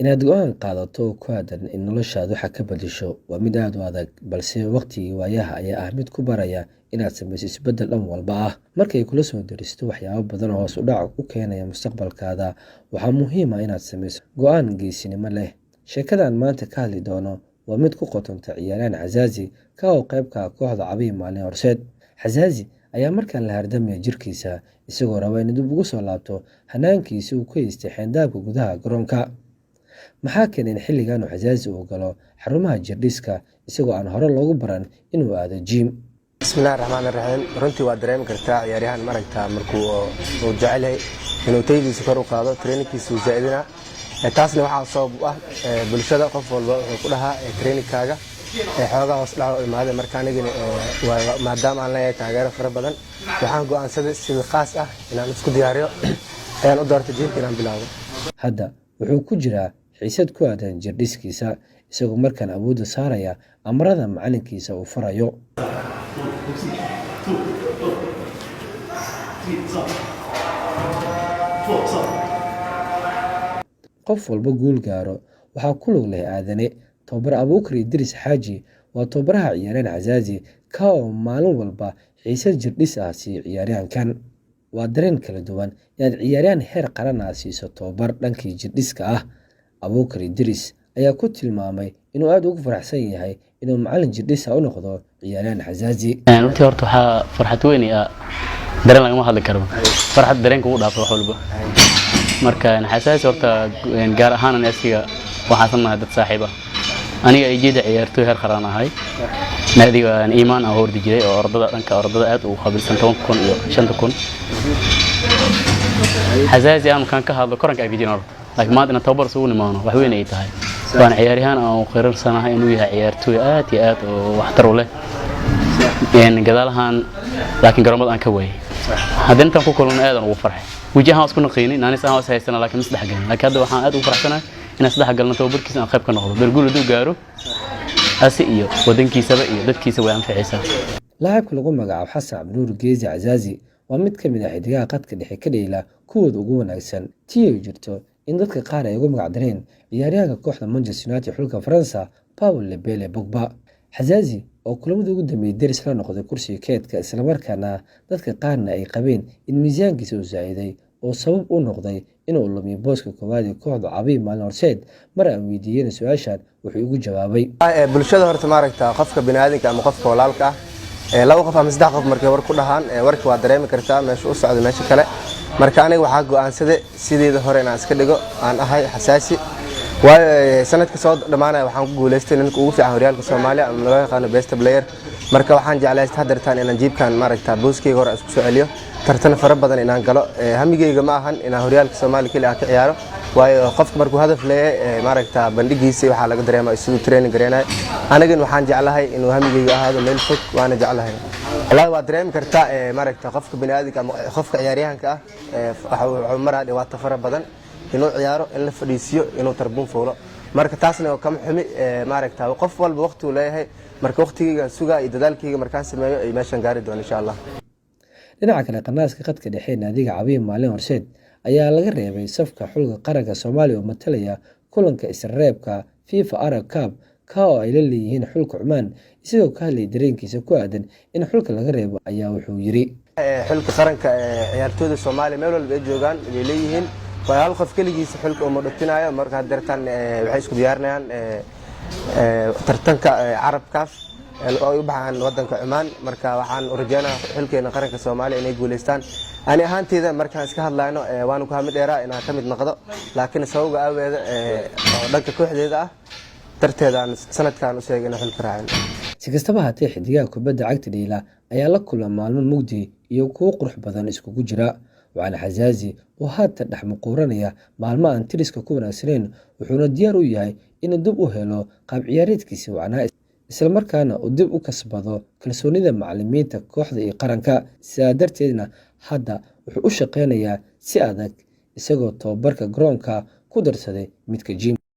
inaad go'aan qaadato oo ku aadan in noloshaada waxa ka beddesho waa mid aad u adag, balse waqtigii waayaha ayaa ah mid ku baraya inaad samayso isbeddel dhan walba ah. Markay kula soo deristo waxyaabo badan oo hoos u dhac u keenaya mustaqbalkaada, waxaa muhiim ah inaad samayso go'aan geesinimo leh. Sheekadan maanta ka hadli doono waa mid ku qotonta ciyaaryahan Xazaazi ka oo qayb ka ah kooxda Cabihi Maalin Horseed. Xazaazi ayaa markaan la hardamaya jirkiisa, isagoo raba inuu dib ugu soo laabto hanaankiisii uu ku haystay xeyndaabka gudaha garoonka. Maxaa keenay in xilligan uu Xazaazi uu galo xarumaha jirdhiska isagoo aan hore loogu baran inuu aado gym? bismillahi raxmaani raxiim. runtii waa dareemi kartaa ciyaaryahan maragta markuu uu jecel yahay inuu tayadiisa kor u qaado, trainingkiisa uu zaa'idina. taasna waxaa sabab u ah bulshada. qof walba wuxuu ku dhahaa trainingkaaga xoogaa hoos dhac u imaaday. marka anigana maadaama aan leeyahay taageero fara badan, waxaan go'aansaday sida khaas ah inaan isku diyaariyo, ayaan u doortay jiimka inaan bilaabo. Hadda wuxuu ku jiraa xiisad ku aadan jirdhiskiisa, isagoo markaan awoodda saaraya amarada macalinkiisa uu farayo. qof walba guul gaaro waxaa ku lug leh aadane. Tababar Abuukar Idriis Xaaji waa tababaraha ciyaaryahan Xazaazi ka oo maalin walba xiisad jirdhis ah siiyo ciyaaryahankan. Waa dareen kala duwan inaad ciyaaryahan heer qaran ah siiso tababar dhankii jirdhiska ah. Abuukar Idriis ayaa ku tilmaamay inuu aad ugu faraxsan yahay inuu macalin jirdhis ah u noqdo ciyaaryahan Xazaazi. runtii horta waxaa farxad weyn ah, dareen lagama hadli karo. farxad dareenka uu dhaafo wax walba. marka Xazaazi horta gaar ahaan asiga waxaan sanahay dad saaxiib ah. aniga ay jeeda ciyaartoy heer qaran ahay, naadiga aan iimaan ah hordi jiray oo dhanka ordada aad u qabilsan 10,000 iyo 5,000. Xazaazi aan kan ka hadlo koranka ay bijino, laakiin maanta tababar soo nimaano wax weyn ay tahay. waan ciyaaryahan aan qirarsanahay inuu yahay ciyaartoy aad iyo aad oo waxtar u leh gadaalahan, laakiin garoomada aan ka waayay. haddana tan ku kulmay aad ugu farxay. wajahan isku naqeenin aanis aan haysana, laakiin saddex galin. laakiin hadda waxaan aad ugu faraxsanahay inaan saddex galno tababarkiisa aan qayb ka noqdo. berguul haduu gaaro asi iyo wadankiisaba iyo dadkiisa way anficaysaa. Laacibka lagu magacaabo Xasan Cabdinuur Geezi Xazaazi waa mid ka mid ah xidigaha qadka dhexe ka dheela kuwooda ugu wanaagsan. tii ay jirto in dadka qaar ay ugu magac dareen ciyaaryahanka kooxda Manchester United xulka Faransa Paul Lebele Pogba. Xazaazi oo kulamada ugu dambeeyay deris la noqday kursiga keedka, isla markaana dadka qaarna ay qabeen in miisaankiisa uu zaa'iday oo sabab u noqday inuu lumiyo booska koowaad ee kooxda Cabihi Maalin Horseed. mar aan weydiiyeen su'aashan wuxuu ugu jawaabay: bulshada horta maaragta qofka bini'aadamka ama qofka walaalka ah, laba qof ama saddex qof markay war ku dhahaan warkii waa dareemi kartaa meesha u socdo meesha kale. marka aniga waxaa go'aansaday sideeda hore inaan iska dhigo aan ahay Xazaazi. waayo sanadka soo dhamaanaya waxaan ku guuleystay ninka ugu fiican horyaalka Soomaaliya ama loo yaqaan best player. marka waxaan jeclaystay hadartaan inaan jiibkan maaragta booskeyga hore isku soo celiyo, tartan fara badan inaan galo. hamigeyga ma ahan inaan horyaalka Soomaaliya kaliya ka ciyaaro, waayo qofka markuu hadaf leeyahay maaragta bandhigiisa waxa laga dareemaa sidoo training gareenay. anigana waxaan jeclahay inuu hamigeyga ahaado meel fog, waana jeclahay. wallahi waa dareemi kartaa maaragta qofka bini'aadamka ama qofka ciyaaryahanka ah wuxuu maraa dhibaato fara badan inuu ciyaaro, in la fadhiisiyo, inuu tarbuun fuulo. marka taasna kama xumi maaragta qof walba waqti uu leeyahay. marka waqtigeyga sugaa iyo dadaalkeyga markaan sameeyo ay meeshan gaari doon insha Allah. dhinaca kale, qanaaska qadka dhexe naadiga Cabihi Maalin Horseed ayaa laga reebay safka xulka qaranka Soomaaliya oo matalaya kulanka isreebka FIFA Arab Cup ka oo ay la leeyihiin xulka Cumaan. isagoo ka hadlay dareenkiisa ku aadan in xulka laga reebo ayaa wuxuu yiri: xulka qaranka ciyaartooyda Soomaaliya meel walba ay joogaan ay leeyihiin, waa hal qof kaligiisa xulka uma dhigtinayo. marka dartan waxay isku diyaarinayaan tartanka Arab Cup oo u baxaan wadanka Cumaan. marka waxaan u rajaynayaa xulkeena qaranka Soomaaliya inay guuleystaan. ani ahaanteeda markaan iska hadlayno waan ku hamid dheeraa inaan ka mid noqdo, laakiin sababta aaweeda oo dhanka kooxdeeda ah darteedaan sanadkan u sheegay inaan xulka raacin. si kastaba haatee, xidigaha kubadda cagta dheela ayaa la kulma maalmo mugdi iyo kuwo qurux badan iskugu jira. waxaana Xazaazi oo haatan dhex muquuranaya maalmo aan tiriska ku wanaagsanayn, wuxuuna diyaar u yahay inuu dib u helo qaab ciyaareedkiisa wacnaa, isla markaana uu dib u kasbado kalsoonida macallimiinta kooxda iyo qaranka. sidaa darteedna hadda wuxuu u shaqeynayaa si adag, isagoo tababarka garoonka ku darsaday midka gym.